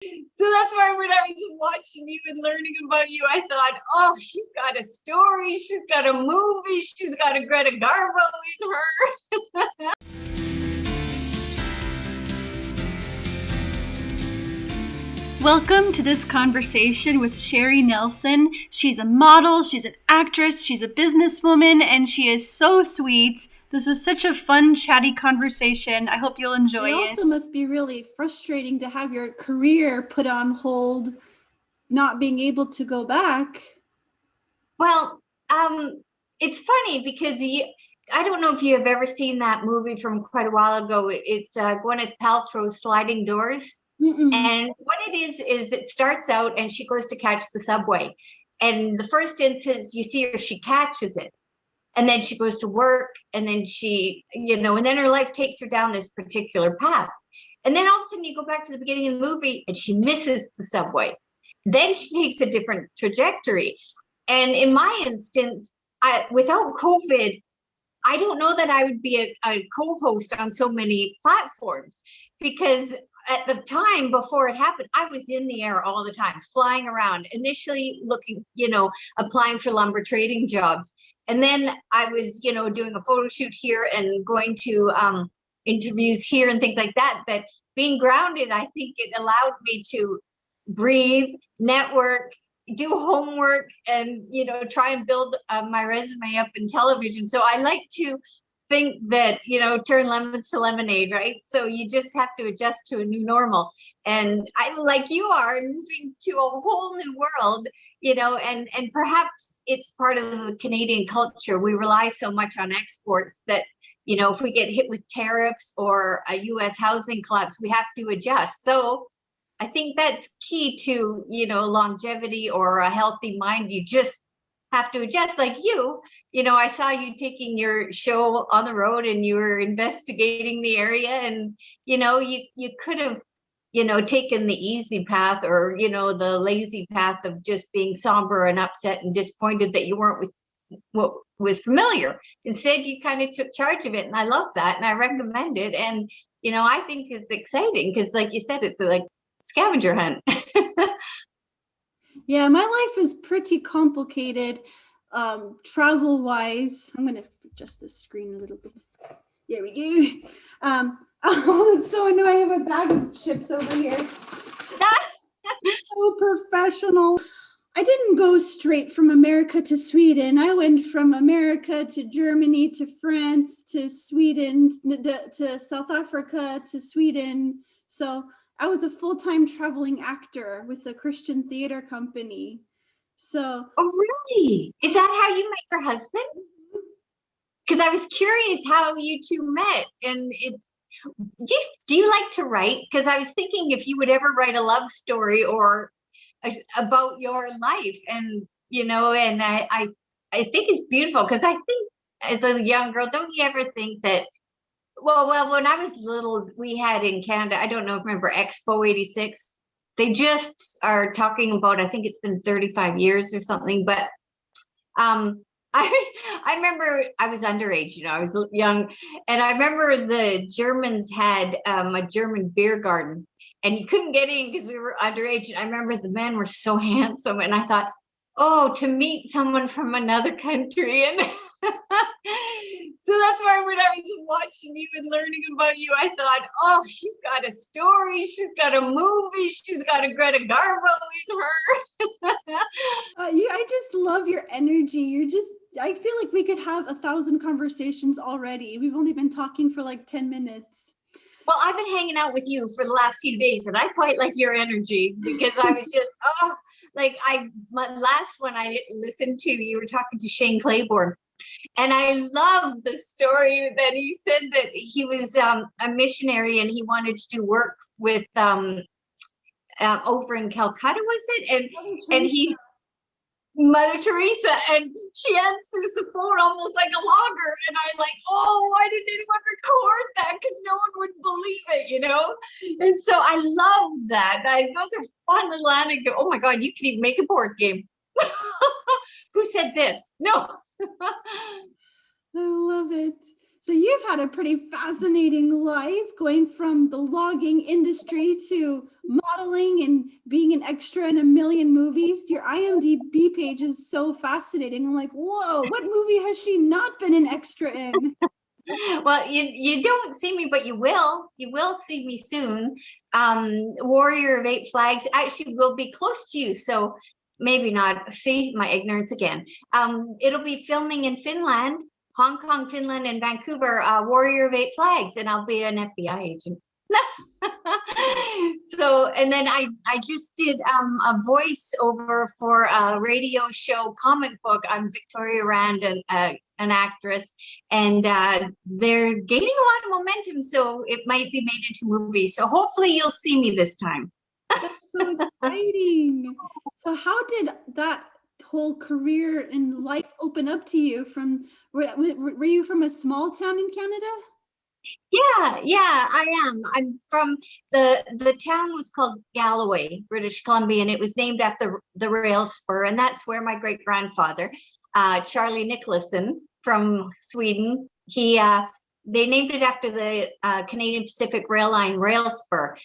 So that's why when I was watching you and learning about you, I thought, oh, she's got a story, she's got a movie, she's got a Greta Garbo in her. Welcome to this conversation with Sherry Nelson. She's a model, she's an actress, she's a businesswoman, and she is so sweet. This is such a fun, chatty conversation. I hope you'll enjoy it. It also must be really frustrating to have your career put on hold, not being able to go back. Well, it's funny because I don't know if you have ever seen that movie from quite a while ago. It's Gwyneth Paltrow's Sliding Doors. Mm-mm. And what it is it starts out and she goes to catch the subway. And the first instance you see her, she catches it. And then she goes to work and then she, and then her life takes her down this particular path. And then all of a sudden you go back to the beginning of the movie and she misses the subway. Then she takes a different trajectory. And in my instance, without COVID, I don't know that I would be a co-host on so many platforms, because at the time before it happened, I was in the air all the time, flying around, initially looking, applying for lumber trading jobs. And then I was, doing a photo shoot here and going to interviews here and things like that. That being grounded, I think it allowed me to breathe, network, do homework, and try and build my resume up in television. So I like to think that turn lemons to lemonade, right? So you just have to adjust to a new normal. And I, like you are, moving to a whole new world, and perhaps it's part of the Canadian culture. We rely so much on exports that if we get hit with tariffs or a US housing collapse, we have to adjust. So I think that's key to, longevity or a healthy mind. You just have to adjust. Like you, I saw you taking your show on the road and you were investigating the area, and, you could have, taken the easy path or, the lazy path of just being somber and upset and disappointed that you weren't with what was familiar. Instead, you kind of took charge of it. And I love that. And I recommend it. And, I think it's exciting because, like you said, it's like scavenger hunt. Yeah, my life is pretty complicated travel wise. I'm going to adjust the screen a little bit. There we go. Oh, it's so annoying. I have a bag of chips over here. So professional. I didn't go straight from America to Sweden. I went from America to Germany to France to Sweden to South Africa to Sweden. So I was a full-time traveling actor with a Christian theater company. So. Oh, really? Is that how you met your husband? Because I was curious how you two met. And do you like to write? Because I was thinking if you would ever write a love story or about your life, and and I think it's beautiful, because I think as a young girl, don't you ever think that? Well, when I was little, we had in Canada, I don't know if you remember Expo 86. They just are talking about, I think it's been 35 years or something, but I remember I was underage, I was young, and I remember the Germans had a German beer garden, and you couldn't get in because we were underage. And I remember the men were so handsome, and I thought, oh, to meet someone from another country. And so that's why when I was watching you and learning about you, I thought, oh, she's got a story, she's got a movie, she's got a Greta Garbo in her. I just love your energy. I feel like we could have 1,000 conversations already. We've only been talking for like 10 minutes. Well, I've been hanging out with you for the last few days, and I quite like your energy, because I was just, my last one I listened to, you were talking to Shane Claiborne, and I love the story that he said that he was a missionary and he wanted to do work with over in Calcutta, was it? And he, Mother Teresa, and she answers the phone almost like a logger, and I like, oh, why didn't anyone record that? Because no one would believe it, And so I love that. Those are fun little anecdotes. Oh my God, you can even make a board game. Who said this? No. I love it. So you've had a pretty fascinating life, going from the logging industry to modeling and being an extra in a million movies. Your IMDb page is so fascinating. I'm like, whoa, what movie has she not been an extra in? Well, you don't see me, but you will. You will see me soon. Warrior of Eight Flags actually will be close to you, so maybe not. See my ignorance again. It'll be filming in Finland, Hong Kong, Finland, and Vancouver. Warrior of Eight Flags, and I'll be an FBI agent. So, and then I just did a voiceover for a radio show comic book. I'm Victoria Rand, an actress, and they're gaining a lot of momentum, so it might be made into movies. So hopefully you'll see me this time. That's so exciting. So how did that whole career and life open up to you? Were you from a small town in Canada? Yeah, I am. I'm from the town was called Galloway, British Columbia, and it was named after the rail spur, and that's where my great grandfather, Charlie Nicholson from Sweden, they named it after the Canadian Pacific Rail Line rail spur.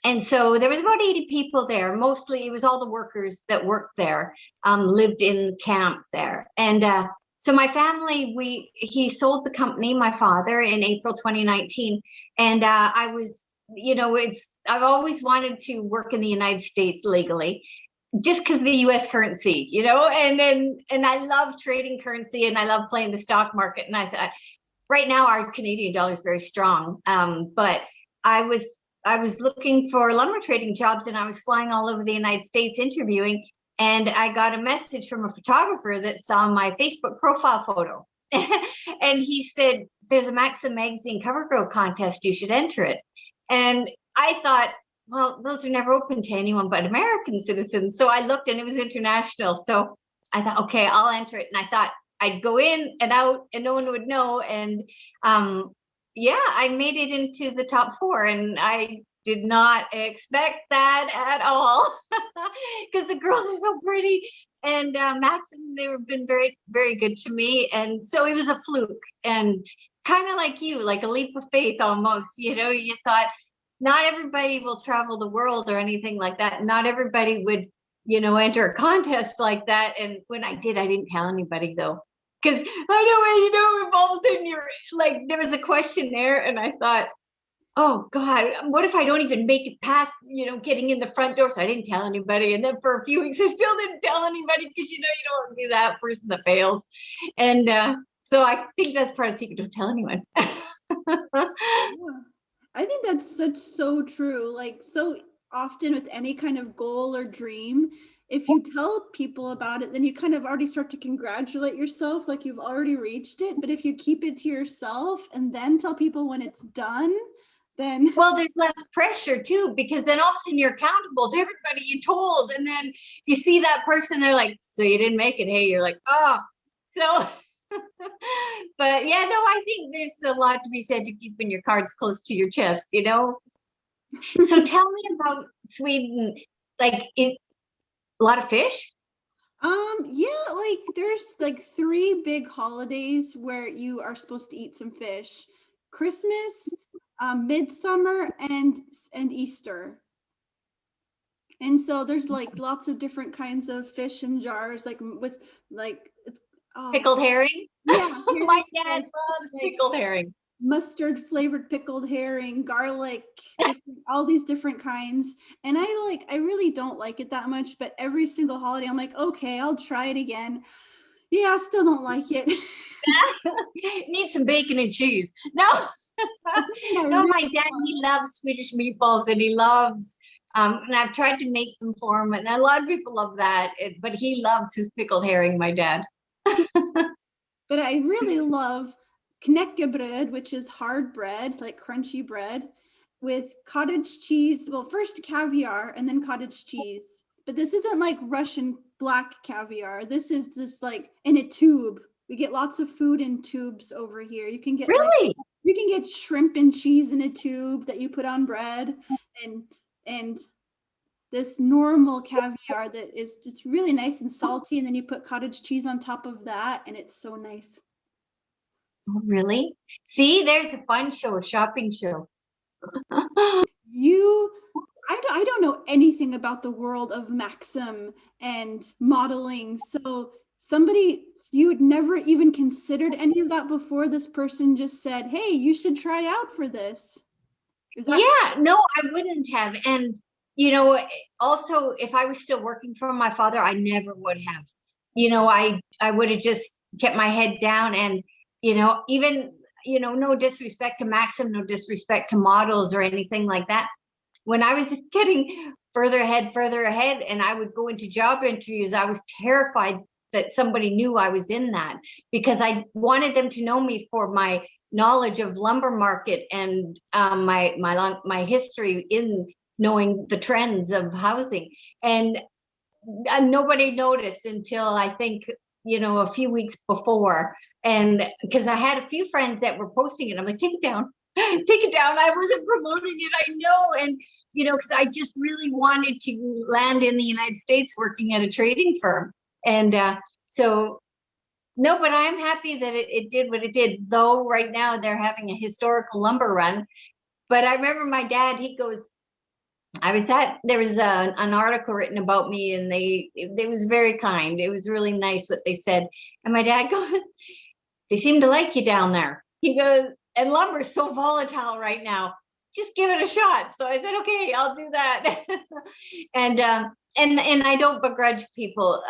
And so there was about 80 people there. Mostly it was all the workers that worked there, lived in camp there. And so my family, he sold the company, my father, in April 2019. And I was, I've always wanted to work in the United States legally, just because of the US currency, and I love trading currency and I love playing the stock market. And I thought, right now our Canadian dollar is very strong. But I was looking for lumber trading jobs, and I was flying all over the United States interviewing. And I got a message from a photographer that saw my Facebook profile photo. And he said, there's a Maxim magazine cover girl contest, you should enter it. And I thought, well, those are never open to anyone but American citizens. So I looked and it was international. So I thought, okay, I'll enter it. And I thought I'd go in and out and no one would know. And I made it into the top 4, and I did not expect that at all, because the girls are so pretty, and Maxim, they've been very, very good to me. And so it was a fluke, and kind of like you, like a leap of faith almost. You thought not everybody will travel the world or anything like that. Not everybody would, enter a contest like that. And when I did, I didn't tell anybody though. Because I know, if all of a sudden you're like, there was a questionnaire, and I thought, oh God, what if I don't even make it past, getting in the front door? So I didn't tell anybody. And then for a few weeks, I still didn't tell anybody, because, you don't want to be that person that fails. And so I think that's part of the secret. Don't tell anyone. Yeah. I think that's so true. Like, so often with any kind of goal or dream, if you tell people about it, then you kind of already start to congratulate yourself, like you've already reached it. But if you keep it to yourself and then tell people when it's done, then there's less pressure too, because then all of a sudden you're accountable to everybody you told, and then you see that person, they're like, so you didn't make it, hey? You're like, oh. So but yeah, no, I think there's a lot to be said to keeping your cards close to your chest. So tell me about Sweden. Like, a lot of fish? Yeah, like there's like 3 big holidays where you are supposed to eat some fish: Christmas, Midsummer, and Easter. And so there's like lots of different kinds of fish in jars, like with like Pickled herring? Yeah, My dad loves pickled herring. Mustard flavored pickled herring, garlic, all these different kinds. And I really don't like it that much, but every single holiday I'm like, okay, I'll try it again. Yeah, I still don't like it. Need some bacon and cheese. No. No, my dad, he loves Swedish meatballs, and he loves and I've tried to make them for him, and a lot of people love that, but he loves his pickled herring, my dad. But I really love knäckebröd, which is hard bread, like crunchy bread, with cottage cheese. Well, first caviar and then cottage cheese. But this isn't like Russian black caviar. This is just like in a tube. We get lots of food in tubes over here. You can get you can get shrimp and cheese in a tube that you put on bread, and this normal caviar that is just really nice and salty, and then you put cottage cheese on top of that, and it's so nice. Oh, really? See, there's a fun show, a shopping show. I don't know anything about the world of maxim and modeling. So you had never even considered any of that before this person just said, hey, you should try out for this. Is that? Yeah, no, I wouldn't have. And, you know, also, if I was still working for my father, I never would have. You know, I would have just kept my head down and, you know, even, you know, no disrespect to Maxim, no disrespect to models or anything like that. When I was getting further ahead, and I would go into job interviews, I was terrified that somebody knew I was in that, because I wanted them to know me for my knowledge of lumber market and my history in knowing the trends of housing. And nobody noticed until I think, you know, a few weeks before. And because I had a few friends that were posting it, I'm like, take it down, take it down. I wasn't promoting it, I know. And, you know, because I just really wanted to land in the United States working at a trading firm. And so, no, but I'm happy that it did what it did, though right now they're having a historical lumber run. But I remember my dad, he goes, there was an article written about me, and it was very kind. It was really nice what they said. And my dad goes, they seem to like you down there. He goes, and lumber's so volatile right now. Just give it a shot. So I said, okay, I'll do that. and I don't begrudge people.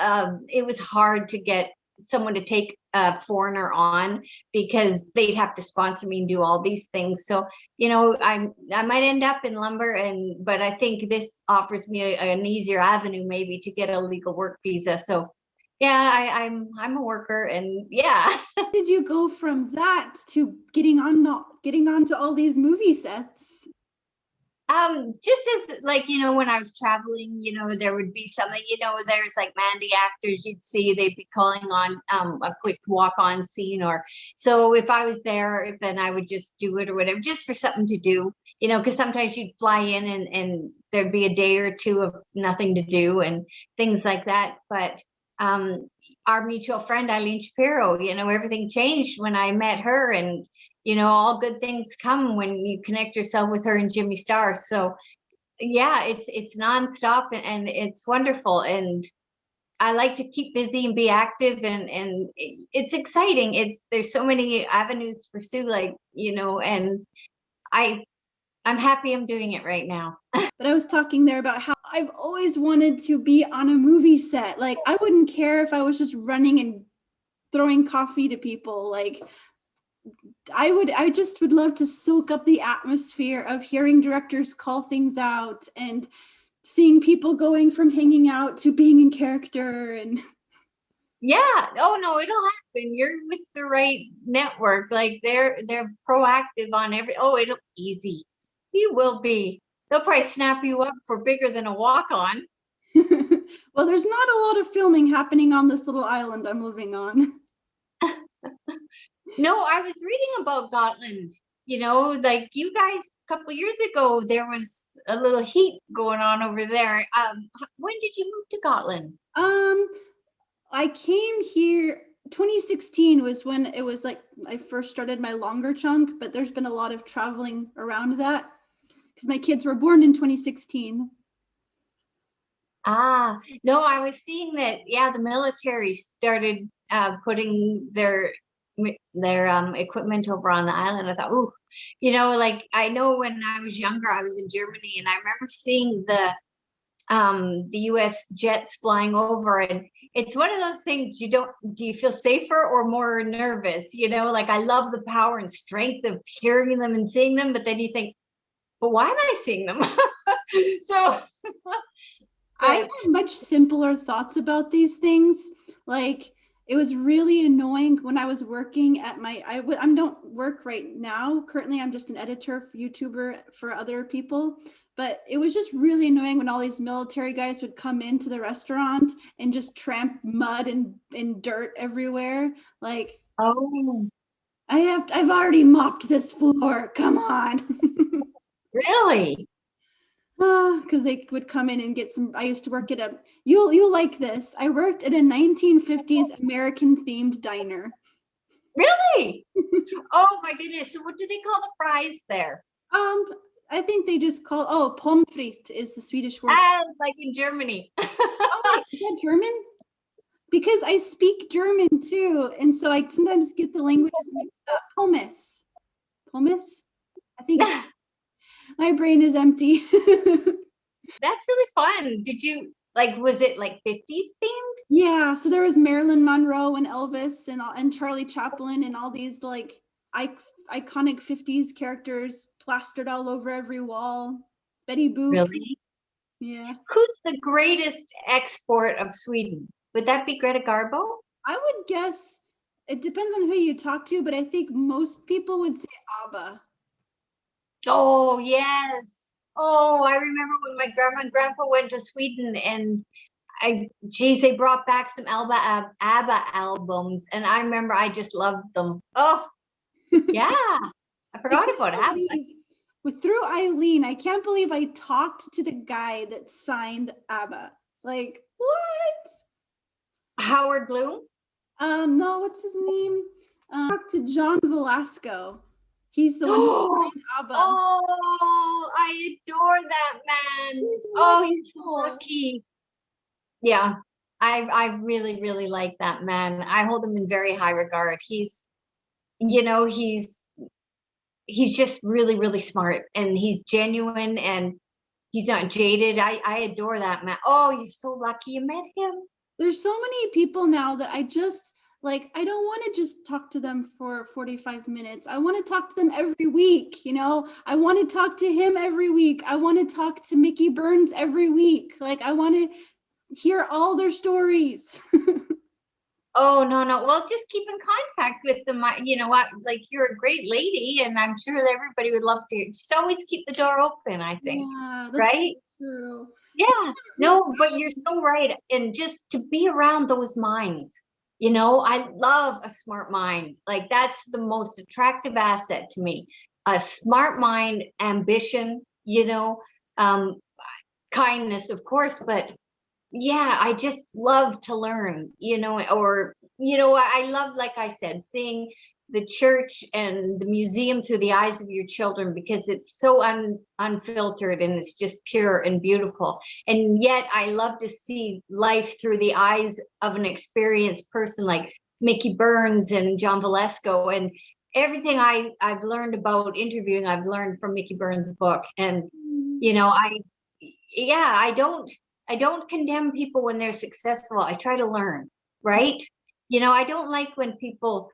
It was hard to get someone to take a foreigner on, because they'd have to sponsor me and do all these things. So, you know, I might end up in lumber, but I think this offers me an easier avenue maybe to get a legal work visa. So yeah, I'm a worker, and yeah. Did you go from that to getting onto all these movie sets? Just as, like, you know, when I was traveling, you know, there would be something, you know, there's like Mandy actors you'd see, they'd be calling on a quick walk-on scene, or so if I was there, then I would just do it or whatever, just for something to do, you know, because sometimes you'd fly in and there'd be a day or two of nothing to do and things like that. But our mutual friend Eileen Shapiro, you know, everything changed when I met her, and you know, all good things come when you connect yourself with her and Jimmy Star. So yeah, it's nonstop, and it's wonderful. And I like to keep busy and be active, and it's exciting. There's so many avenues to pursue, like, you know, and I'm happy I'm doing it right now. But I was talking there about how I've always wanted to be on a movie set. Like, I wouldn't care if I was just running and throwing coffee to people. Like, I just would love to soak up the atmosphere of hearing directors call things out and seeing people going from hanging out to being in character. And yeah, oh no, it'll happen. You're with the right network. Like, they're proactive on it'll be easy. You will be. They'll probably snap you up for bigger than a walk-on. well, there's not a lot of filming happening on this little island I'm living on. No, I was reading about Gotland. You know, like you guys, a couple of years ago, there was a little heat going on over there. When did you move to Gotland? I came here 2016 was when it was like I first started my longer chunk, but there's been a lot of traveling around that because my kids were born in 2016. Ah, no, I was seeing that, yeah, the military started putting their equipment over on the island. I thought, ooh, you know, like, I know when I was younger, I was in Germany, and I remember seeing the US jets flying over, and it's one of those things, do you feel safer or more nervous? You know, like, I love the power and strength of hearing them and seeing them, but then you think, but why am I seeing them? So I have much simpler thoughts about these things. Like, it was really annoying when I was working at I don't work right now. Currently, I'm just an editor, YouTuber for other people. But it was just really annoying when all these military guys would come into the restaurant and just tramp mud and dirt everywhere. Like, oh, I've already mopped this floor. Come on. really? Because they would come in and get some. I used to work at you'll like this. I worked at a 1950s American themed diner. Really? Oh my goodness. So what do they call the fries there? I think they just call, pommes frites is the Swedish word. Ah, like in Germany. Oh, wait, is that German? Because I speak German too, and so I sometimes get the languages mixed up. Pommes. Pommes? I think my brain is empty. That's really fun. Did you like, was it like 50s themed? Yeah, so there was Marilyn Monroe and Elvis and Charlie Chaplin and all these like iconic 50s characters plastered all over every wall. Betty Boop. Really? Yeah. Who's the greatest export of Sweden? Would that be Greta Garbo? I would guess it depends on who you talk to, but I think most people would say ABBA. Oh, yes. Oh, I remember when my grandma and grandpa went to Sweden, and they brought back some ABBA albums, and I remember I just loved them. Oh, yeah. I forgot about ABBA. Through Eileen, I can't believe I talked to the guy that signed ABBA. Like, what? Howard Bloom? No, what's his name? Talked to John Velasco. He's the one who signed ABBA. Oh, I adore that man. You're so lucky. Yeah, I really, really like that man. I hold him in very high regard. He's just really, really smart, and he's genuine, and he's not jaded. I adore that man. Oh, you're so lucky you met him. There's so many people now that I just like, I don't want to just talk to them for 45 minutes. I want to talk to them every week. I want to talk to him every week. I want to talk to Mickey Burns every week. Like, I want to hear all their stories. Oh, no. Well, just keep in contact with them. You know what? Like, you're a great lady, and I'm sure that everybody would love to. Just always keep the door open, I think. Yeah, that's right? true. Yeah. No, but you're so right. And just to be around those minds, I love a smart mind. Like, that's the most attractive asset to me. A smart mind, ambition, kindness, of course, but yeah, I just love to learn, I love, like I said, seeing the church and the museum through the eyes of your children, because it's so unfiltered, and it's just pure and beautiful. And yet I love to see life through the eyes of an experienced person like Mickey Burns and John Velasco, and everything I've learned about interviewing, I've learned from Mickey Burns' book. And, I don't condemn people when they're successful. I try to learn, right? I don't like when people,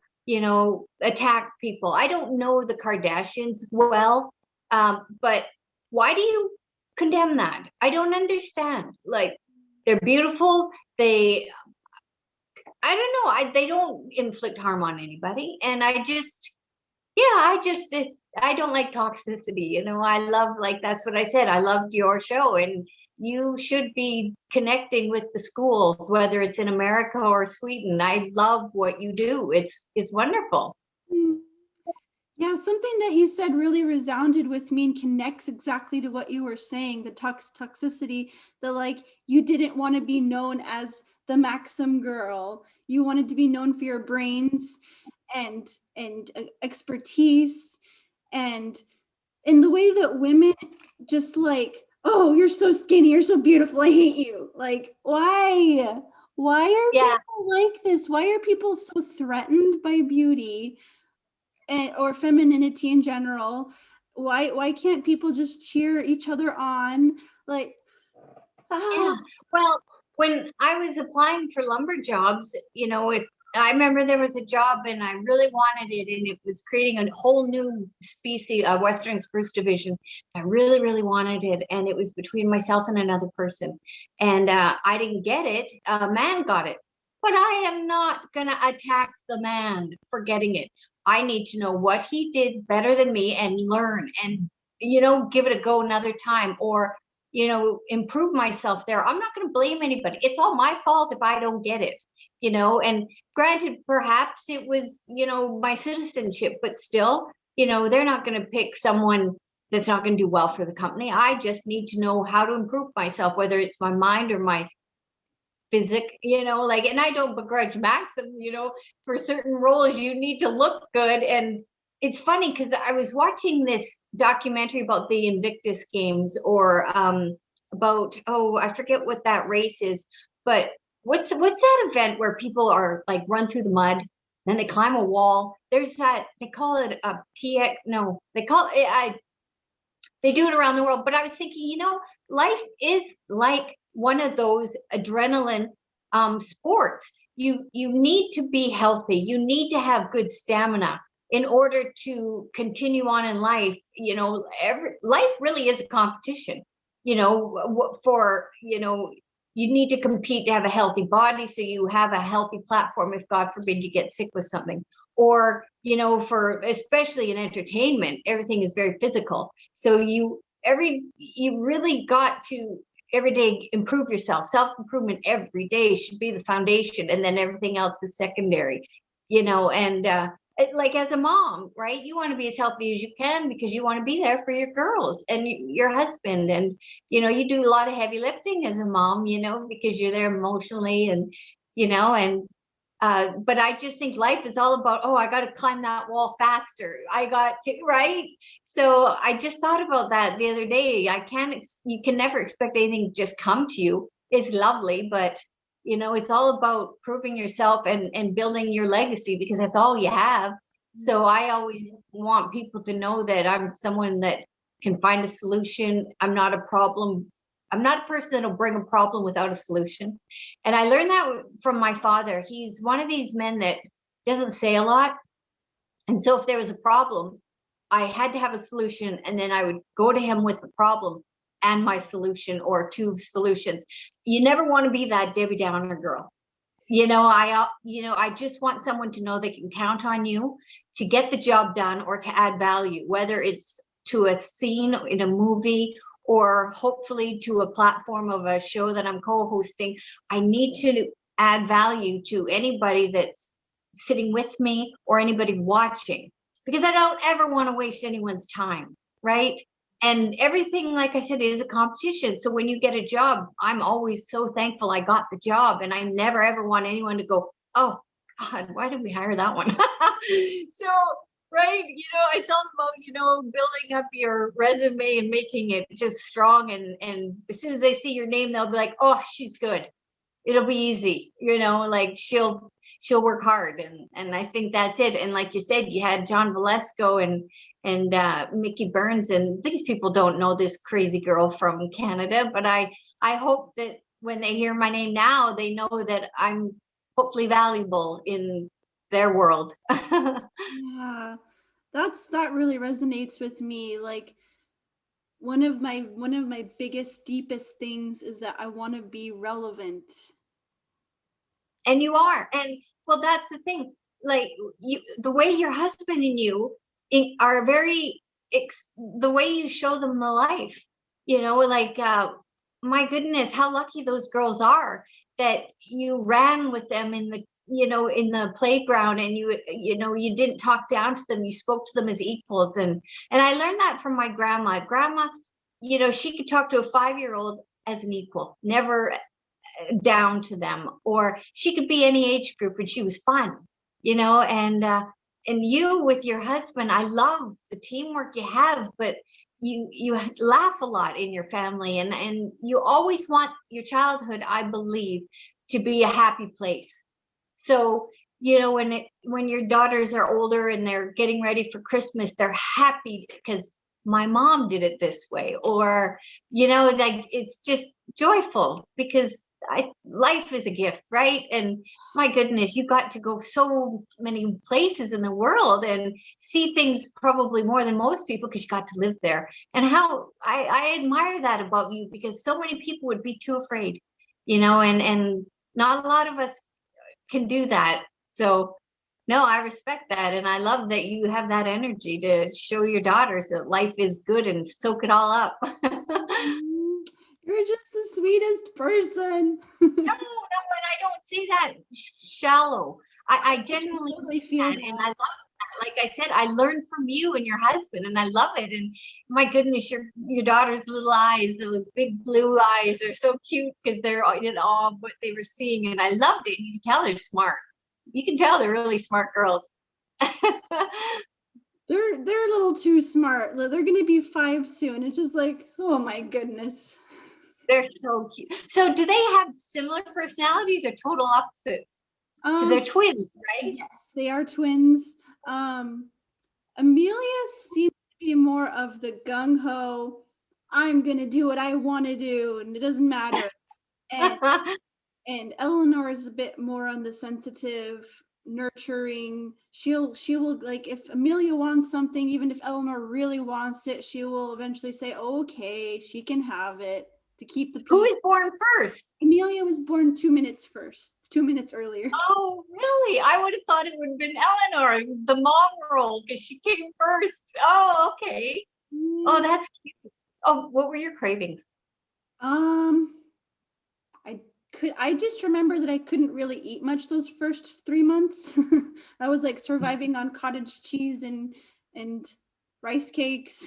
attack people. I don't know the Kardashians well, but why do you condemn that? I don't understand. Like, they're beautiful. I don't know. They don't inflict harm on anybody. And I don't like toxicity. I love, like, that's what I said. I loved your show, and you should be connecting with the schools, whether it's in America or Sweden. I love what you do. It's wonderful. Yeah, something that you said really resounded with me and connects exactly to what you were saying, the toxicity, the like, you didn't want to be known as the Maxim girl. You wanted to be known for your brains and expertise, and in the way that women just like, oh, you're so skinny, you're so beautiful, I hate you. Like, why are people like this? Why are people so threatened by beauty or femininity in general? Why can't people just cheer each other on? Like, yeah. Well, when I was applying for lumber jobs, I remember there was a job, and I really wanted it, and it was creating a whole new species, a Western spruce division. I really, really wanted it, and it was between myself and another person, and I didn't get it. A man got it, but I am not going to attack the man for getting it. I need to know what he did better than me and learn, and give it a go another time, or improve myself there. I'm not going to blame anybody. It's all my fault if I don't get it, and granted, perhaps it was, my citizenship, but still, they're not going to pick someone that's not going to do well for the company. I just need to know how to improve myself, whether it's my mind or my physique, like, and I don't begrudge Maxim, for certain roles, you need to look good. And it's funny because I was watching this documentary about the Invictus Games, or about, I forget what that race is, but what's that event where people are like run through the mud, then they climb a wall? There's that, they call it a PX, no, they call it, they do it around the world. But I was thinking, life is like one of those adrenaline sports. You need to be healthy. You need to have good stamina in order to continue on in life. Life really is a competition, you need to compete to have a healthy body, so you have a healthy platform if God forbid you get sick with something. Or for, especially in entertainment, everything is very physical, so you really got to every day improve yourself. Self-improvement every day should be the foundation, and then everything else is secondary. And like, as a mom, right, you want to be as healthy as you can because you want to be there for your girls and your husband. And you do a lot of heavy lifting as a mom, because you're there emotionally, and but I just think life is all about, I got to climb that wall faster, I got to, right? So I just thought about that the other day. You can never expect anything to just come to you. It's lovely, but it's all about proving yourself and building your legacy, because that's all you have. So I always want people to know that I'm someone that can find a solution. I'm not a problem. I'm not a person that'll bring a problem without a solution. And I learned that from my father. He's one of these men that doesn't say a lot. And so if there was a problem, I had to have a solution, and then I would go to him with the problem and my solution, or two solutions. You never want to be that Debbie Downer girl. I just want someone to know they can count on you to get the job done or to add value, whether it's to a scene in a movie or hopefully to a platform of a show that I'm co-hosting. I need to add value to anybody that's sitting with me or anybody watching, because I don't ever want to waste anyone's time, right? And everything, like I said, is a competition. So when you get a job, I'm always so thankful I got the job, and I never ever want anyone to go, oh God, why did we hire that one? So, right, it's all about, building up your resume and making it just strong. And as soon as they see your name, they'll be like, oh, she's good. It'll be easy, like she'll work hard. And I think that's it. And like you said, you had John Valesco and Mickey Burns, and these people don't know this crazy girl from Canada, but I hope that when they hear my name now, they know that I'm hopefully valuable in their world. Yeah, that really resonates with me. Like, one of my biggest, deepest things is that I want to be relevant. And you are. And well, that's the thing. Like, the way your husband and you are very, the way you show them the life, like, my goodness, how lucky those girls are that you ran with them in the, in the playground, and you didn't talk down to them. You spoke to them as equals. And I learned that from my grandma. She could talk to a 5-year-old as an equal, never down to them. Or she could be any age group, and she was fun, and you with your husband, I love the teamwork you have, but you laugh a lot in your family, and you always want your childhood, I believe, to be a happy place. So when your daughters are older and they're getting ready for Christmas, they're happy because my mom did it this way. Or like, it's just joyful because life is a gift, right? And my goodness, you got to go so many places in the world and see things probably more than most people, because you got to live there. And how I admire that about you, because so many people would be too afraid, and not a lot of us can do that. So no, I respect that. And I love that you have that energy to show your daughters that life is good and soak it all up. You're just the sweetest person. No, and I don't say that shallow. I genuinely totally feel that, and I love like I said, I learned from you and your husband, and I love it. And my goodness, your daughter's little eyes, those big blue eyes, are so cute because they're in awe of what they were seeing, and I loved it. You can tell they're smart. You can tell they're really smart girls. They're a little too smart. They're going to be 5 soon. It's just like, oh my goodness. They're so cute. So do they have similar personalities or total opposites? They're twins, right? Yes, they are twins. Amelia seems to be more of the gung-ho, I'm going to do what I want to do, and it doesn't matter. And Eleanor is a bit more on the sensitive, nurturing. She will, like, if Amelia wants something, even if Eleanor really wants it, she will eventually say, okay, she can have it, to keep the peace. Who was born first? Amelia was born 2 minutes earlier. Oh, really? I would have thought it would have been Eleanor, the mom role, because she came first. Oh, okay. Oh, that's cute. Oh, what were your cravings? I just remember that I couldn't really eat much those first 3 months. I was like surviving on cottage cheese and rice cakes.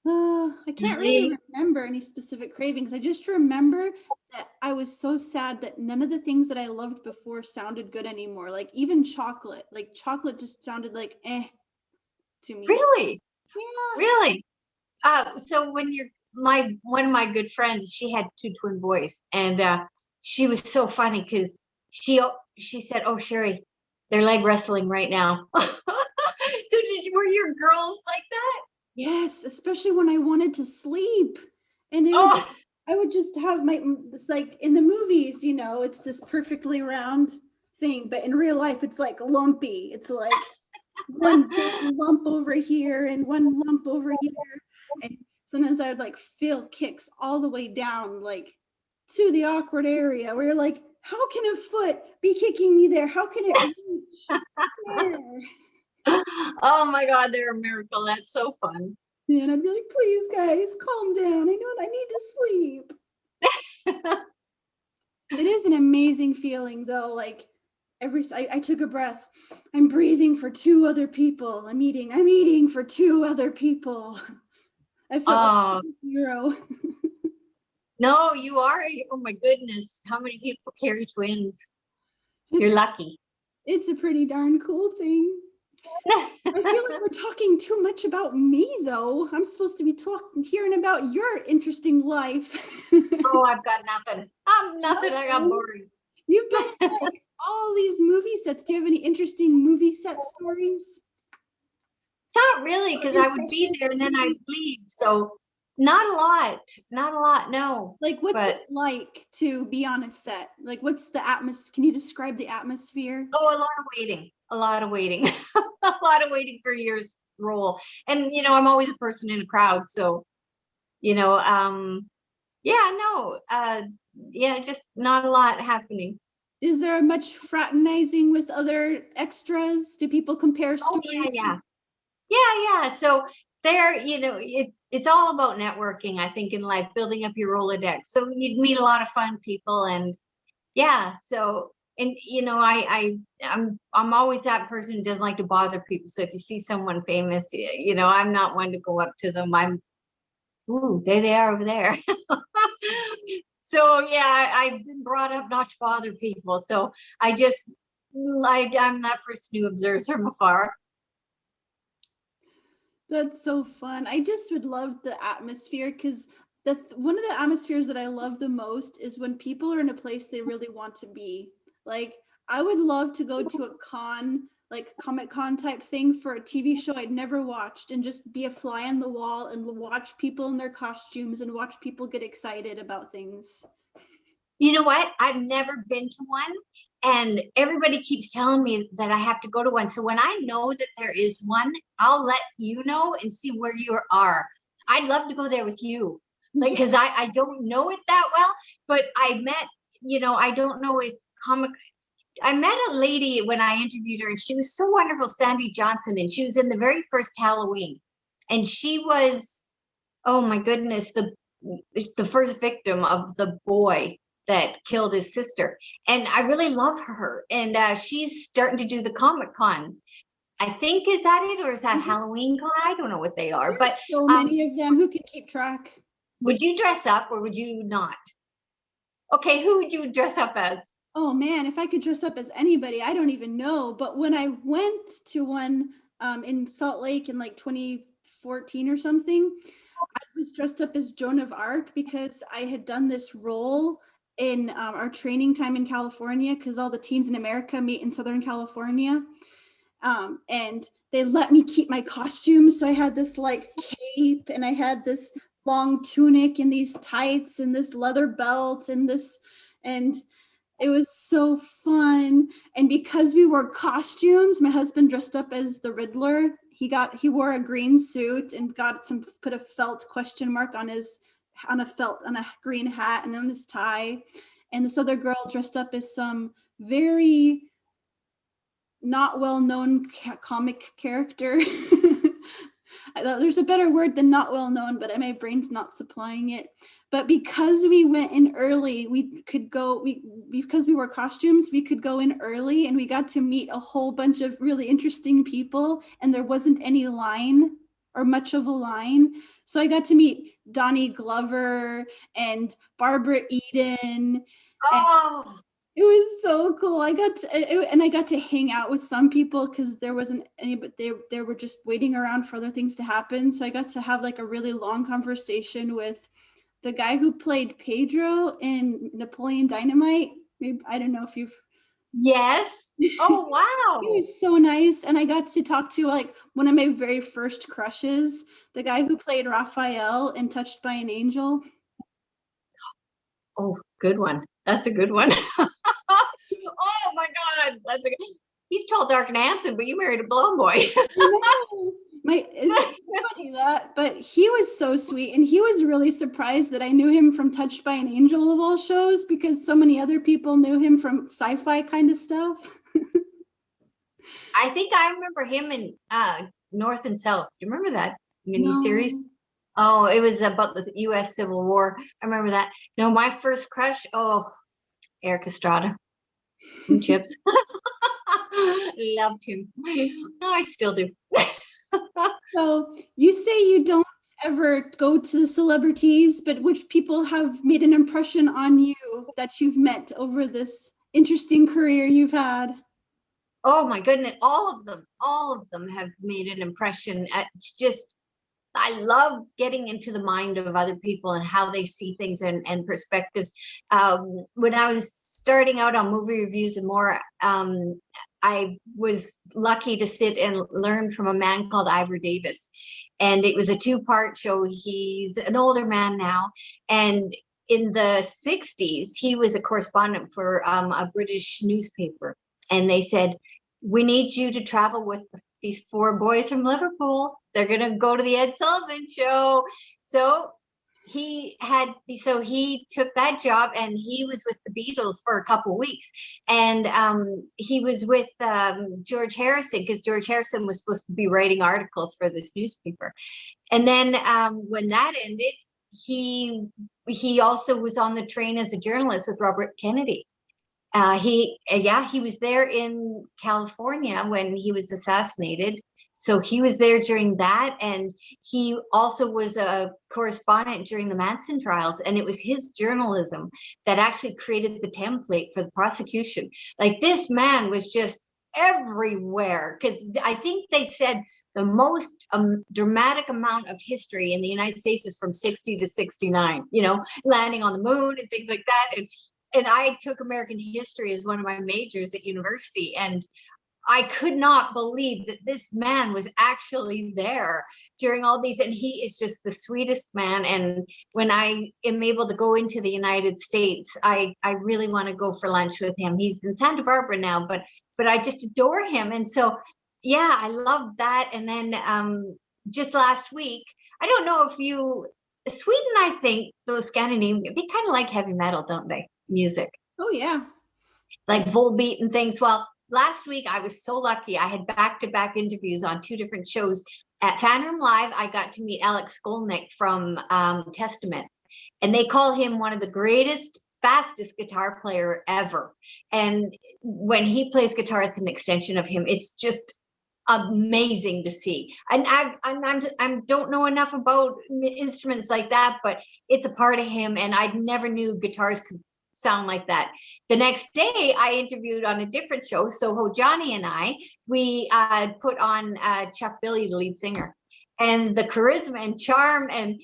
I can't really remember any specific cravings. I just remember that I was so sad that none of the things that I loved before sounded good anymore. Like even chocolate. Like chocolate just sounded like to me. Really? Yeah. Really? So when one of my good friends, she had 2 twin boys, and she was so funny because she said, "Oh, Sherry, they're leg wrestling right now." So were your girls like that? Yes, especially when I wanted to sleep. And I would just have it's like in the movies, it's this perfectly round thing, but in real life, it's like lumpy. It's like one big lump over here and one lump over here. And sometimes I would like feel kicks all the way down, like to the awkward area where you're like, how can a foot be kicking me there? How can it reach there? Oh my God, they're a miracle. That's so fun. And I'd be like, please guys, calm down. I know I need to sleep. It is an amazing feeling though. Like I took a breath. I'm breathing for 2 other people. I'm eating for 2 other people. I felt like a hero. No, you are. Oh my goodness. How many people carry twins? You're lucky. It's a pretty darn cool thing. I feel like we're talking too much about me, though. I'm supposed to be hearing about your interesting life. Oh, I've got nothing. I'm nothing. I got bored. You've been like all these movie sets. Do you have any interesting movie set stories? Not really, because I would be there and then I'd leave. So not a lot. No. Like, what's it like to be on a set? Like, what's the atmosphere? Can you describe the atmosphere? Oh, a lot of waiting. A lot of waiting for your role. And, I'm always a person in a crowd. So, just not a lot happening. Is there much fraternizing with other extras? Do people compare stories? Oh, yeah. So there, it's all about networking, I think, in life, building up your Rolodex. So you'd meet a lot of fun people, and so, and I'm always that person who doesn't like to bother people. So if you see someone famous, I'm not one to go up to them. There they are over there. So I've been brought up not to bother people. So I'm that person who observes from afar. That's so fun. I just would love the atmosphere because one of the atmospheres that I love the most is when people are in a place they really want to be. Like, I would love to go to a con, like Comic-Con type thing for a TV show I'd never watched and just be a fly on the wall and watch people in their costumes and watch people get excited about things. You know what? I've never been to one, and everybody keeps telling me that I have to go to one. So when I know that there is one, I'll let you know and see where you are. I'd love to go there with you, because I don't know it that well, but I met, I don't know if I met a lady when I interviewed her, and she was so wonderful, Sandy Johnson, and she was in the very first Halloween, and she was, oh my goodness, the first victim of the boy that killed his sister. And I really love her. And she's starting to do the Comic-Cons. I think, is that it, or is that Halloween con? I don't know what they are, but so many of them. Who can keep track? would you dress up or would you not? Okay, who would you dress up as? Oh man, if I could dress up as anybody, I don't even know. But when I went to one in Salt Lake in like 2014 or something, I was dressed up as Joan of Arc because I had done this role in our training time in California, because all the teams in America meet in Southern California. And they let me keep my costume. So I had this like cape, and I had this long tunic and these tights and this leather belt and it was so fun. And because we wore costumes, my husband dressed up as the Riddler. He wore a green suit and put a felt question mark on a green hat and on his tie. And this other girl dressed up as some very not well-known comic character. There's a better word than not well-known, but my brain's not supplying it. But because we went in early, because we wore costumes, we could go in early, and we got to meet a whole bunch of really interesting people, and there wasn't any line or much of a line. So I got to meet Donnie Glover and Barbara Eden. Oh, It was so cool. I got to hang out with some people because there wasn't any, but they were just waiting around for other things to happen. So I got to have like a really long conversation with the guy who played Pedro in Napoleon Dynamite. Maybe, I don't know if you've. yes. Oh, wow. He was so nice. And I got to talk to like one of my very first crushes, the guy who played Raphael in Touched by an Angel. Oh, good one. That's a good one. Oh my God, he's tall, dark, and handsome, but you married a blonde boy. No, it's funny that, but he was so sweet, and he was really surprised that I knew him from Touched by an Angel of all shows, because so many other people knew him from sci-fi kind of stuff. I think I remember him in North and South. Do you remember that miniseries? No. Oh, it was about the U.S. Civil War. I remember that. No, my first crush. Oh, Eric Estrada from Chips. Loved him. No, I still do. So you say you don't ever go to the celebrities, but which people have made an impression on you that you've met over this interesting career you've had? Oh my goodness, all of them have made an impression. It's just, I love getting into the mind of other people and how they see things and perspectives. When I was starting out on movie reviews and more, I was lucky to sit and learn from a man called Ivor Davis. And it was a 2-part show. He's an older man now. And in the 60s, he was a correspondent for a British newspaper. And they said, we need you to travel with these 4 boys from Liverpool. They're going to go to the Ed Sullivan show. So he took that job, and he was with the Beatles for a couple of weeks. And he was with George Harrison, because George Harrison was supposed to be writing articles for this newspaper. And then when that ended, he also was on the train as a journalist with Robert Kennedy. He was there in California when he was assassinated. So he was there during that. And he also was a correspondent during the Manson trials. And it was his journalism that actually created the template for the prosecution. Like, this man was just everywhere, because I think they said the most dramatic amount of history in the United States is from 60 to 69, landing on the moon and things like that. And I took American history as one of my majors at university, and I could not believe that this man was actually there during all these, and he is just the sweetest man. And when I am able to go into the United States, I really want to go for lunch with him. He's in Santa Barbara now, but I just adore him. And so, yeah, I love that. And then just last week, I don't know if Sweden, I think those Scandinavian, they kind of like heavy metal, don't they? Music. Oh yeah. Like Volbeat and things. Well, last week I was so lucky. I had back-to-back interviews on 2 different shows. At Fanroom Live, I got to meet Alex Skolnick from Testament. And they call him one of the greatest, fastest guitar player ever. And when he plays guitar, it's an extension of him. It's just amazing to see. And I don't know enough about instruments like that, but it's a part of him. And I never knew guitars could sound like that. The next day I interviewed on a different show. Soho Johnny and we put on Chuck Billy, the lead singer, and the charisma and charm, and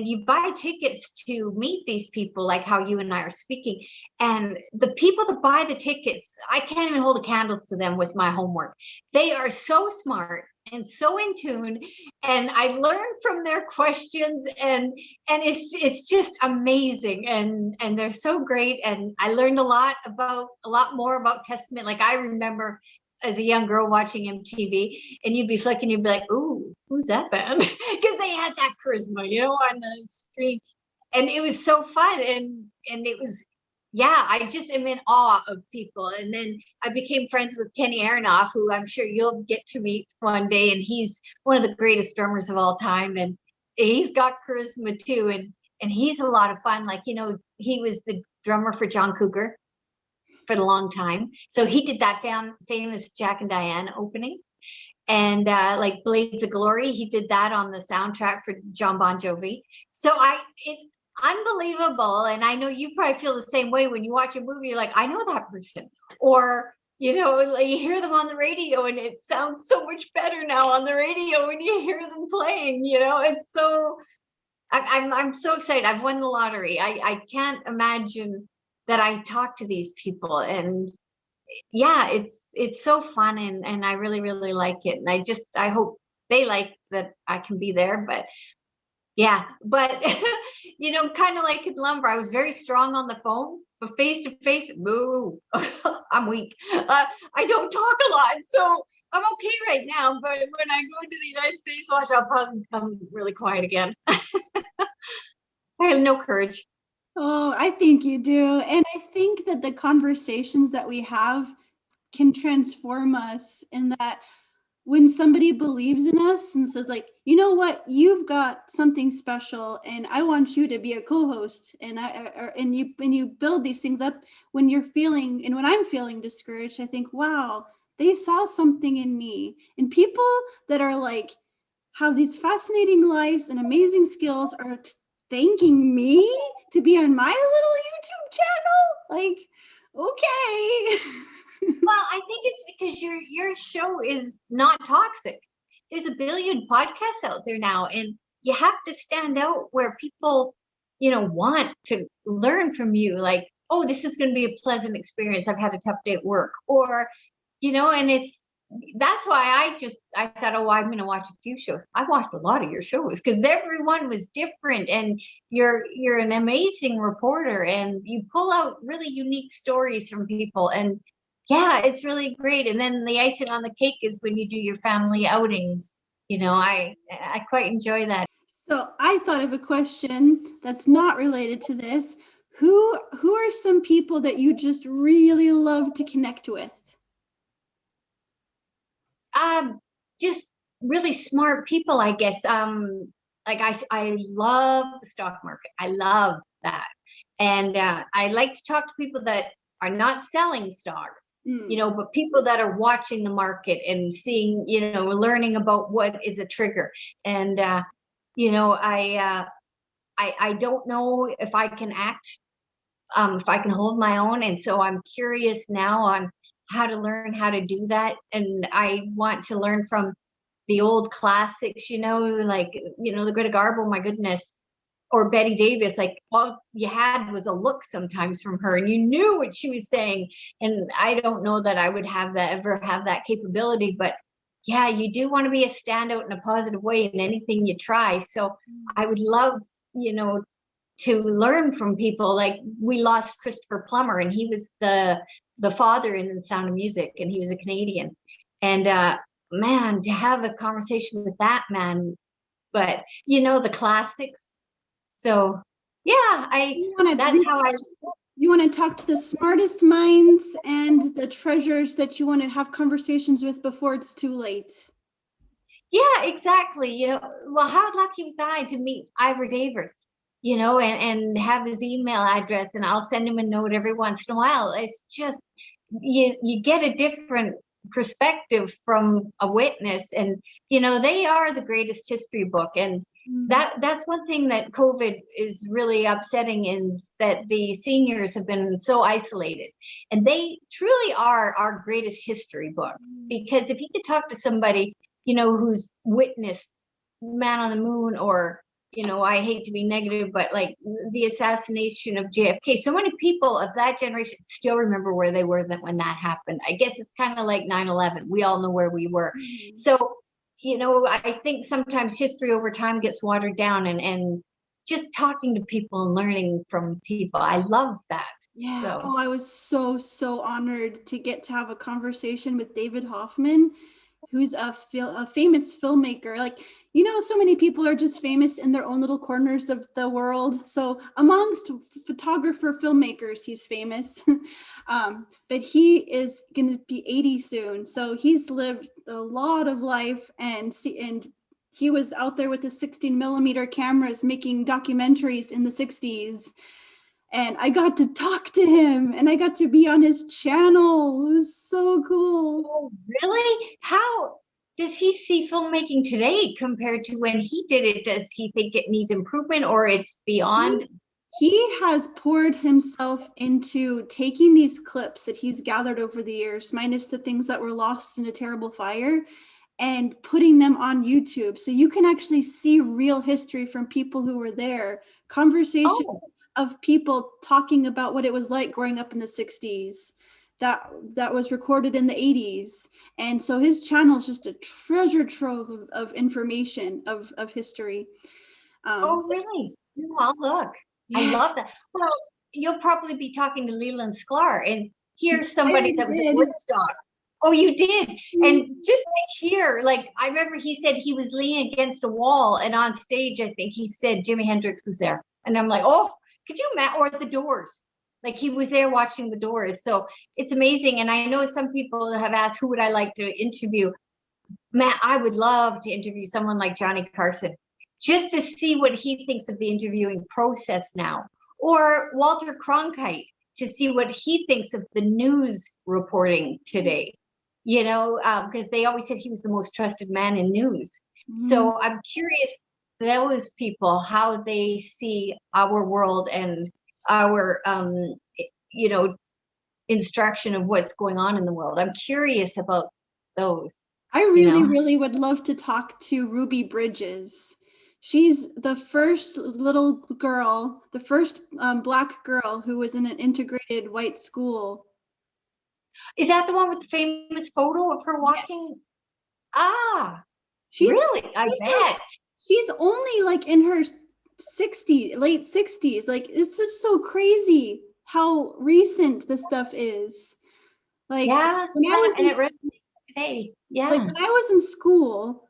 you buy tickets to meet these people, like how you and I are speaking. And the people that buy the tickets, I can't even hold a candle to them with my homework. They are so smart and so in tune, and I learned from their questions, and it's just amazing, and they're so great. And I learned a lot more about Testament. Like, I remember as a young girl watching MTV, and you'd be flicking, you'd be like, "Ooh, who's that band?" Because they had that charisma, on the screen, and it was so fun, and it was, yeah, I just am in awe of people. And then I became friends with Kenny Aronoff, who I'm sure you'll get to meet one day, and he's one of the greatest drummers of all time, and he's got charisma too, and he's a lot of fun. Like, he was the drummer for John Cougar for the long time, so he did that famous Jack and Diane opening, and like Blades of Glory, he did that on the soundtrack for John Bon Jovi. So it's unbelievable, and I know you probably feel the same way when you watch a movie. You're like, I know that person, or like you hear them on the radio, and it sounds so much better now on the radio when you hear them playing. It's so, I'm so excited. I've won the lottery. I can't imagine that I talk to these people, and yeah, it's so fun, and I really, really like it. And I hope they like that I can be there. But yeah, but kind of like in lumber, I was very strong on the phone, but face to face, boo, I'm weak. I don't talk a lot, so I'm okay right now. But when I go into the United States, watch, I'll probably become really quiet again. I have no courage. Oh, I think you do. And I think that the conversations that we have can transform us, in that when somebody believes in us and says, like, you know what, you've got something special, and I want you to be a co-host, and you build these things up when when I'm feeling discouraged. I think, wow, they saw something in me. And people that are like, have these fascinating lives and amazing skills are thanking me to be on my little YouTube channel. Like, okay. Well, I think it's because your show is not toxic. There's a billion podcasts out there now, and you have to stand out where people, want to learn from you. Like, oh, this is going to be a pleasant experience. I've had a tough day at work, or, and that's why I thought, oh, I'm going to watch a few shows. I watched a lot of your shows because everyone was different, and you're an amazing reporter, and you pull out really unique stories from people, and yeah, it's really great. And then the icing on the cake is when you do your family outings. I quite enjoy that. So I thought of a question that's not related to this. Who are some people that you just really love to connect with? Just really smart people, I guess. Like I love the stock market. I love that. And I like to talk to people that are not selling stocks, but people that are watching the market and seeing, learning about what is a trigger. And, I don't know if I can act, if I can hold my own. And so I'm curious now on how to learn how to do that. And I want to learn from the old classics, like, the Greta Garbo, my goodness, or Betty Davis. Like, all you had was a look sometimes from her, and you knew what she was saying. And I don't know that I would ever have that capability, but yeah, you do want to be a standout in a positive way in anything you try. So I would love, to learn from people. Like, we lost Christopher Plummer, and he was the father in The Sound of Music, and he was a Canadian. And man, to have a conversation with that man, but the classics. So yeah, you want to talk to the smartest minds and the treasures that you want to have conversations with before it's too late. Yeah, exactly. Well, how lucky was I to meet Ivor Davis, and have his email address, and I'll send him a note every once in a while. It's just, you get a different perspective from a witness. And, they are the greatest history book. And that's one thing that COVID is really upsetting, is that the seniors have been so isolated, and they truly are our greatest history book. Because if you could talk to somebody, who's witnessed Man on the Moon, or, I hate to be negative, but like the assassination of JFK, so many people of that generation still remember where they were when that happened. I guess it's kind of like 9/11. We all know where we were. So, I think sometimes history over time gets watered down, and just talking to people and learning from people, I love that. Yeah. So. Oh, I was so honored to get to have a conversation with David Hoffman, who's a famous filmmaker. Like, so many people are just famous in their own little corners of the world. So amongst photographer filmmakers, he's famous. But he is going to be 80 soon. So he's lived a lot of life, and he was out there with the 16mm cameras making documentaries in the 60s. And I got to talk to him, and I got to be on his channel. It was so cool. Oh, really? How does he see filmmaking today compared to when he did it? Does he think it needs improvement, or it's beyond? He has poured himself into taking these clips that he's gathered over the years, minus the things that were lost in a terrible fire, and putting them on YouTube. So you can actually see real history from people who were there, conversations of people talking about what it was like growing up in the 60s that was recorded in the 80s. And so his channel is just a treasure trove of information of history. Oh, really? No, I'll look. Yeah. I love that. Well, you'll probably be talking to Leland Sklar, and here's somebody that was at Woodstock. Oh, you did? And just to hear, like, I remember he said he was leaning against a wall, and on stage, I think he said Jimi Hendrix was there. And I'm like, oh, could you imagine? Or the Doors. Like, he was there watching the Doors. So it's amazing. And I know some people have asked, who would I like to interview? Matt, I would love to interview someone like Johnny Carson, just to see what he thinks of the interviewing process now. Or Walter Cronkite, to see what he thinks of the news reporting today. Because they always said he was the most trusted man in news. So I'm curious, those people, how they see our world and our, instruction of what's going on in the world. I'm curious about those. I really would love to talk to Ruby Bridges. She's the first little girl, the first Black girl who was in an integrated white school. Is that the one with the famous photo of her walking? Yes. Ah, really? I bet. She's only like in her late 60s. Like, it's just so crazy how recent this stuff is. Like, it resonates today. Yeah. Like, when I was in school,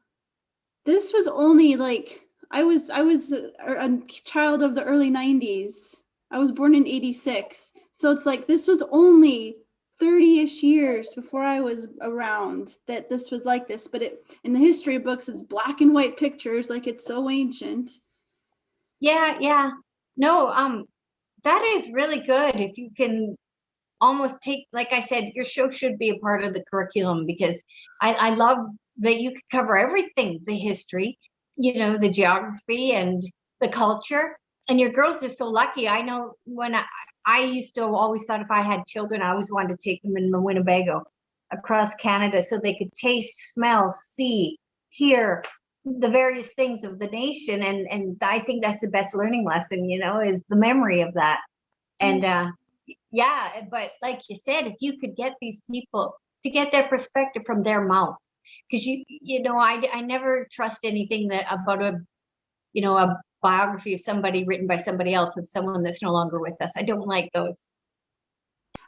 this was only like, I was a child of the early 90s. I was born in 86. So it's like, this was only 30-ish years before I was around that this was like this. But in the history books, it's black and white pictures, like it's so ancient. Yeah. No, that is really good. If you can almost take, like I said, your show should be a part of the curriculum, because I love that you could cover everything, the history, the geography and the culture. And your girls are so lucky. I know when I used to always thought if I had children, I always wanted to take them in the Winnebago across Canada so they could taste, smell, see, hear the various things of the nation. And I think that's the best learning lesson, is the memory of that. And but like you said, if you could get these people to get their perspective from their mouth, because I never trust anything about a biography of somebody written by somebody else, of someone that's no longer with us. I don't like those.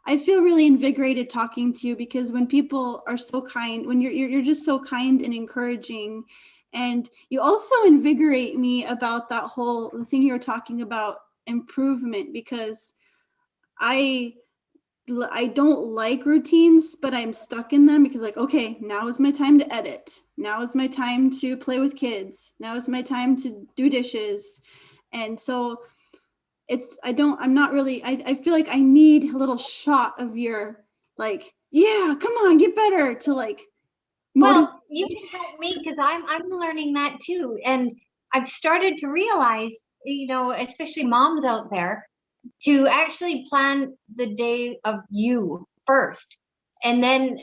I feel really invigorated talking to you, because when people are so kind, when you're just so kind and encouraging, and you also invigorate me about the thing you were talking about, improvement, because I don't like routines, but I'm stuck in them, because like, okay, now is my time to edit. Now is my time to play with kids. Now is my time to do dishes. And so I feel like I need a little shot of your like yeah, come on, get better, to like motivate. Well, you can help me because I'm learning that too. And I've started to realize, especially moms out there, to actually plan the day of you first and then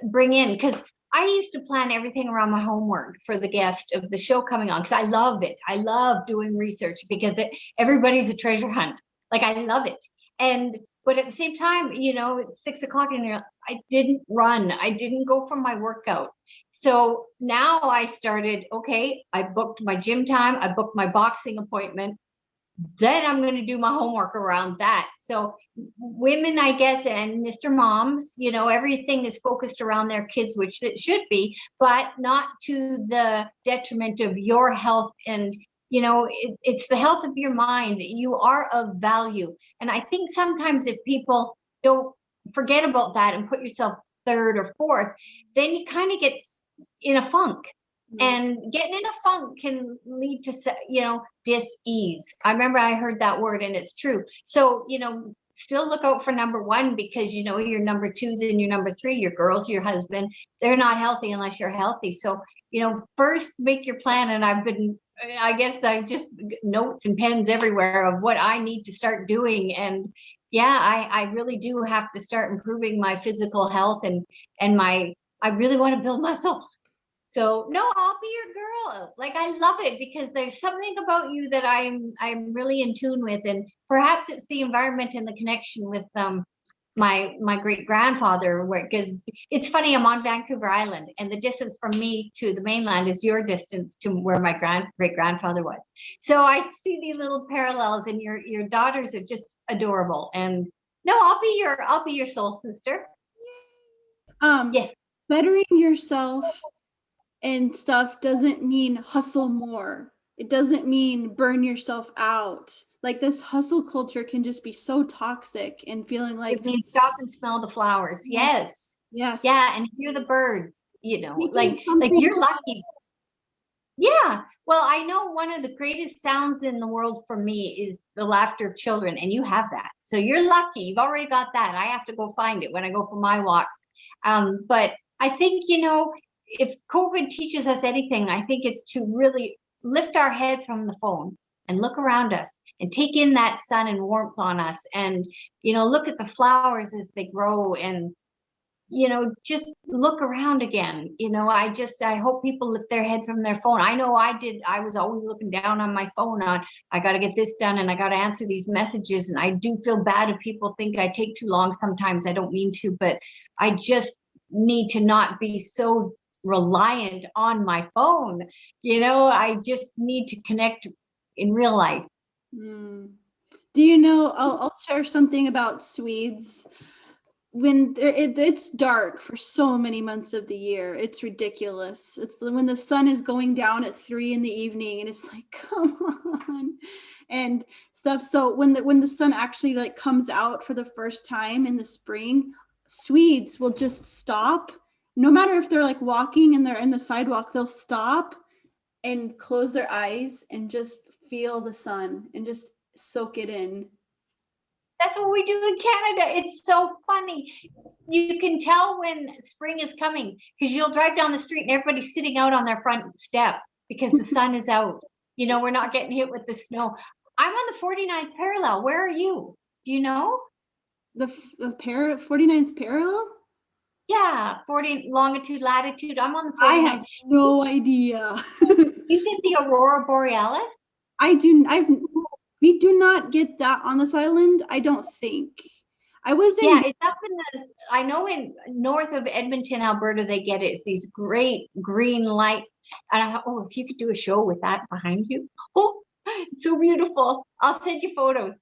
bring in, because I used to plan everything around my homework for the guest of the show coming on, because I love it. I love doing research because everybody's a treasure hunt. Like, I love it. But at the same time, it's 6 o'clock and I didn't run. I didn't go for my workout. So now I started, okay, I booked my gym time. I booked my boxing appointment. Then I'm going to do my homework around that. So women, I guess, and Mr. Moms, everything is focused around their kids, which it should be, but not to the detriment of your health. And, it's the health of your mind. You are of value. And I think sometimes if people don't forget about that and put yourself third or fourth, then you kind of get in a funk. And getting in a funk can lead to, dis-ease. I remember I heard that word, and it's true. So, still look out for number one, because, your number twos and your number three, your girls, your husband, they're not healthy unless you're healthy. So, first make your plan. And I've just notes and pens everywhere of what I need to start doing. And yeah, I really do have to start improving my physical health and I really want to build muscle. So no, I'll be your girl. Like, I love it because there's something about you that I'm really in tune with, and perhaps it's the environment and the connection with my great grandfather. Because it's funny, I'm on Vancouver Island, and the distance from me to the mainland is your distance to where my great grandfather was. So I see these little parallels, and your daughters are just adorable. And no, I'll be your soul sister. Yes. Bettering yourself and stuff doesn't mean hustle more. It doesn't mean burn yourself out. Like, this hustle culture can just be so toxic, and feeling like it means stop and smell the flowers. Yes. Yeah, and hear the birds, like you're lucky. Yeah. Well, I know one of the greatest sounds in the world for me is the laughter of children, and you have that. So you're lucky. You've already got that. I have to go find it when I go for my walks. But I think, if COVID teaches us anything, I think it's to really lift our head from the phone and look around us and take in that sun and warmth on us, and, look at the flowers as they grow, and, just look around again. I hope people lift their head from their phone. I know I did. I was always looking down on my phone on, I got to get this done and I got to answer these messages. And I do feel bad if people think I take too long. Sometimes I don't mean to, but I just need to not be so reliant on my phone. I just need to connect in real life. Do you know, I'll share something about Swedes. When it's dark for so many months of the year, it's ridiculous. It's when the sun is going down at 3 p.m, and it's like, come on, and stuff. So when the sun actually like comes out for the first time in the spring, Swedes will just stop. No matter if they're like walking and they're in the sidewalk, they'll stop and close their eyes and just feel the sun and just soak it in. That's what we do in Canada. It's so funny. You can tell when spring is coming because you'll drive down the street and everybody's sitting out on their front step because the sun is out. We're not getting hit with the snow. I'm on the 49th parallel. Where are you? Do you know? The 49th parallel? Yeah, 40 longitude, latitude. I'm on the 49th. I have no idea. Do you get the Aurora Borealis? We do not get that on this island, I don't think. It's up I know in north of Edmonton, Alberta, they get it. It's these great green light. And I thought, if you could do a show with that behind you. Oh, it's so beautiful. I'll send you photos.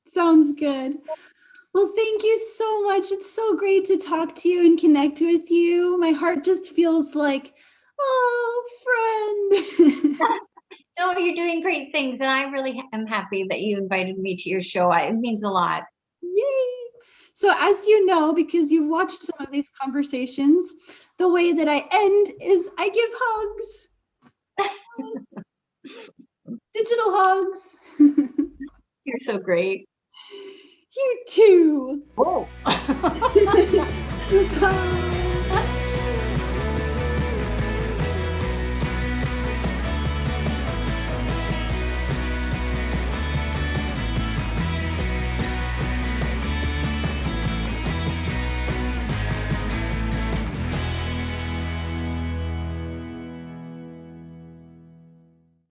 Sounds good. Well, thank you so much. It's so great to talk to you and connect with you. My heart just feels like, friend. No, you're doing great things, and I really am happy that you invited me to your show. It means a lot. Yay! So as you know, because you've watched some of these conversations, the way that I end is I give hugs. Digital hugs. You're so great. You too. Oh. Bye.